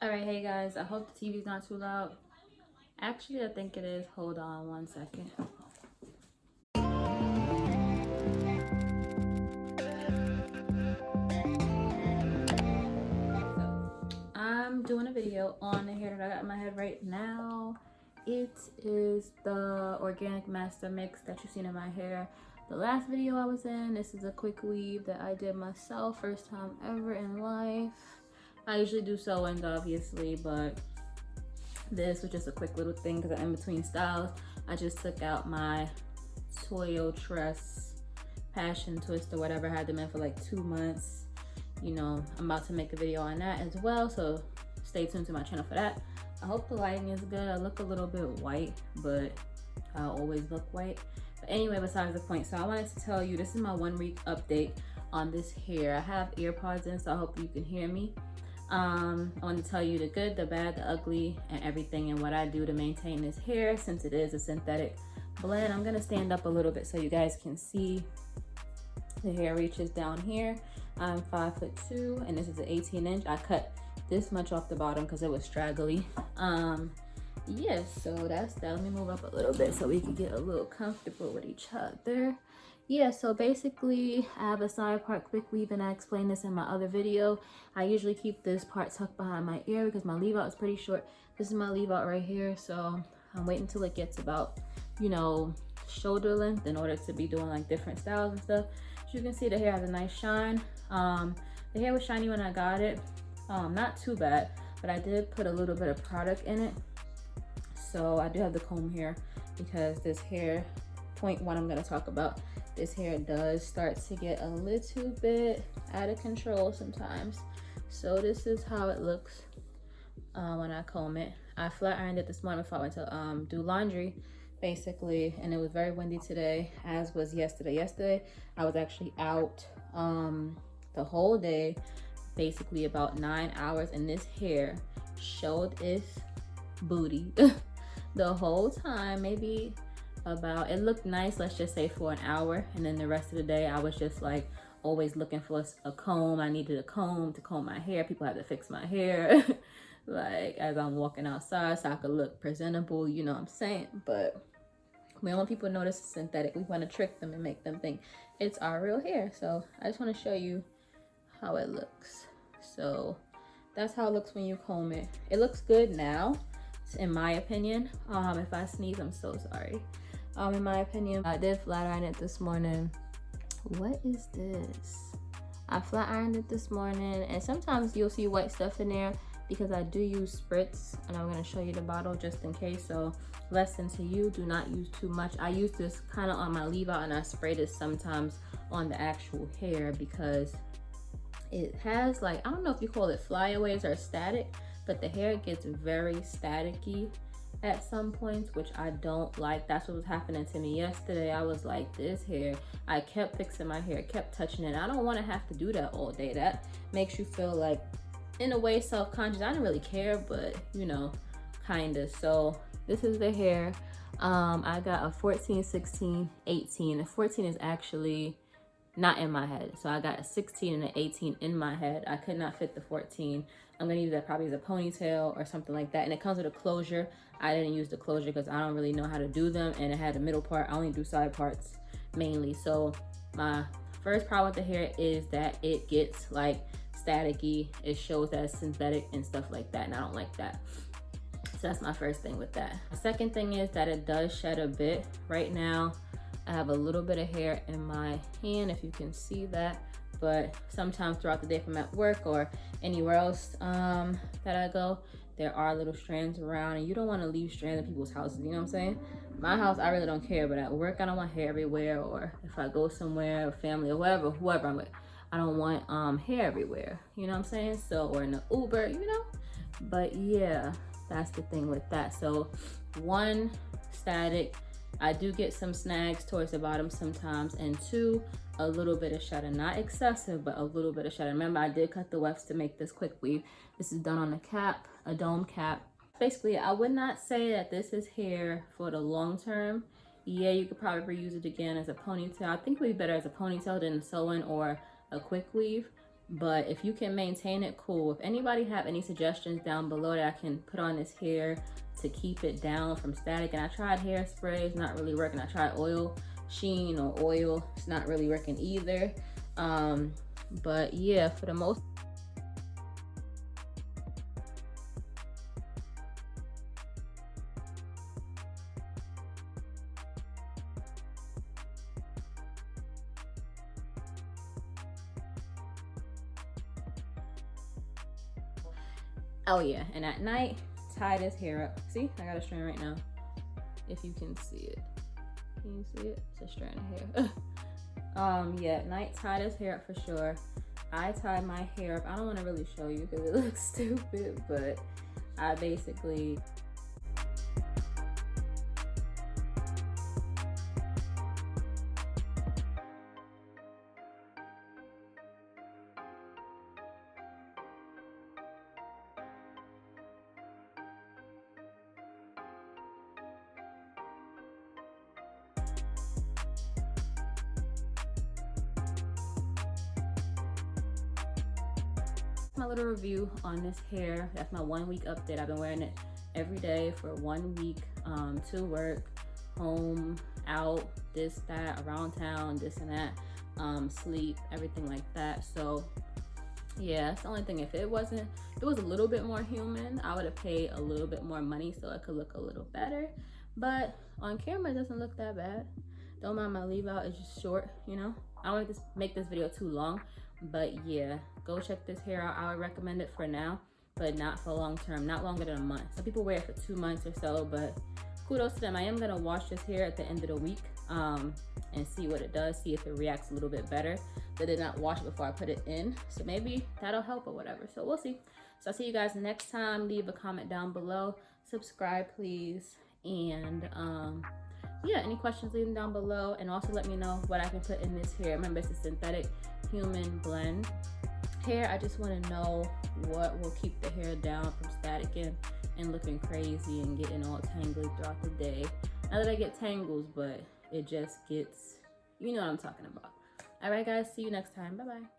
Alright, hey guys, I hope the TV's not too loud. Actually, I think it is. Hold on one second. I'm doing a video on the hair that I got in my head right now. It is the Organic Mastermix that you've seen in my hair. The last video I was in, this is a quick weave that I did myself, first time ever in life. I usually do sew-ins obviously, but this was just a quick little thing because I'm in between styles. I just took out my Toyo Tress Passion Twist or whatever. I had them in for like 2 months. You know, I'm about to make a video on that as well, so stay tuned to my channel for that. I hope the lighting is good. I look a little bit white, but I always look white. But anyway, besides the point, so I wanted to tell you, this is my 1 week update on this hair. I have earpods in, so I hope you can hear me. I want to tell you the good, the bad, the ugly, and everything, and what I do to maintain this hair since it is a synthetic blend. I'm gonna stand up a little bit so you guys can see. The hair reaches down here. I'm 5'2", and this is an 18-inch. I cut this much off the bottom because it was straggly. Yeah, so that's that. Let me move up a little bit so we can get a little comfortable with each other. Yeah, so basically I have a side part quick weave, and I explained this in my other video. I usually keep this part tucked behind my ear because my leave out is pretty short. This is my leave out right here, so I'm waiting until it gets about, you know, shoulder length in order to be doing like different styles and stuff. As you can see, the hair has a nice shine. The hair was shiny when I got it. Not too bad, but I did put a little bit of product in it. So I do have the comb here because this hair, point one I'm gonna talk about, this hair does start to get a little bit out of control sometimes. So this is how it looks when I comb it. I flat ironed it this morning before I went to do laundry, basically, and it was very windy today, as was yesterday. Yesterday I was actually out the whole day, basically about 9 hours, and this hair showed its booty the whole time. Maybe about, it looked nice, let's just say for an hour, and then the rest of the day I was just like always looking for a comb. I needed a comb to comb my hair. People had to fix my hair like as I'm walking outside so I could look presentable, you know what I'm saying? But we don't want people to know this is synthetic. We want to trick them and make them think it's our real hair. So I just want to show you how it looks. So that's how it looks when you comb it. It looks good now, in my opinion. If I sneeze, I'm so sorry. In my opinion, I did flat iron it this morning. What is this? I flat ironed it this morning, and sometimes you'll see white stuff in there because I do use spritz, and I'm going to show you the bottle just in case. So lesson to you, do not use too much. I use this kind of on my leave out, and I spray this sometimes on the actual hair because it has, like, I don't know if you call it flyaways or static, but the hair gets very staticky at some points, which I don't like. That's what was happening to me yesterday. I was like, this hair, I kept fixing my hair, kept touching it. I don't want to have to do that all day. That makes you feel like, in a way, self-conscious. I didn't really care, but you know, kind of. So this is the hair. I got a 14, 16, 18. The 14 is actually not in my head, so I got a 16 and an 18 in my head. I could not fit the 14. I'm gonna use that probably as a ponytail or something like that, and it comes with a closure. I didn't use the closure because I don't really know how to do them, and it had a middle part. I only do side parts mainly. So my first problem with the hair is that it gets like staticky. It shows that it's synthetic and stuff like that, and I don't like that. So that's my first thing with that. The second thing is that it does shed a bit. Right now I have a little bit of hair in my hand, if you can see that, but sometimes throughout the day, if I'm at work or anywhere else that I go, there are little strands around, and you don't want to leave strands in people's houses, you know what I'm saying? My house, I really don't care, but at work, I don't want hair everywhere, or if I go somewhere, or family, or whoever I'm with, I don't want hair everywhere, you know what I'm saying? So, or in the Uber, you know? But yeah, that's the thing with that. So one, static. I do get some snags towards the bottom sometimes, and two, a little bit of shedding. Not excessive, but a little bit of shedding. Remember, I did cut the wefts to make this quick weave. This is done on a cap, a dome cap. Basically, I would not say that this is hair for the long term. Yeah, you could probably reuse it again as a ponytail. I think it would be better as a ponytail than a sew-in or a quick weave. but if you can maintain it, cool. If anybody have any suggestions down below that I can put on this hair to keep it down from static, and I tried hairspray, it's not really working. I tried oil sheen or oil, it's not really working either. But yeah, for the most oh yeah, and at night, tie this hair up. See, I got a strand right now. If you can see it. Can you see it? It's a strand of hair. Yeah, at night, tie this hair up for sure. I tie my hair up. I don't want to really show you because it looks stupid, but I basically my little review on this hair. That's my 1 week update. I've been wearing it every day for 1 week, to work, home, out, this, that, around town, this and that, sleep, everything like that. So yeah, that's the only thing. If it was a little bit more human, I would have paid a little bit more money so it could look a little better. But on camera, it doesn't look that bad. Don't mind my leave out, it's just short, you know. I don't want to make this video too long, but yeah, go check this hair out. I would recommend it for now, but not for long term, not longer than a month. Some people wear it for 2 months or so, but kudos to them. I am gonna wash this hair at the end of the week, and see what it does, see if it reacts a little bit better. But did not wash it before I put it in, so maybe that'll help or whatever. So we'll see. So I'll see you guys next time. Leave a comment down below, subscribe please, and yeah, any questions, leave them down below, and also let me know what I can put in this hair. Remember, it's a synthetic human blend hair. I just want to know what will keep the hair down from staticking and looking crazy and getting all tangly throughout the day. Not that I get tangles, but it just gets, you know what I'm talking about. All right guys, see you next time. Bye bye.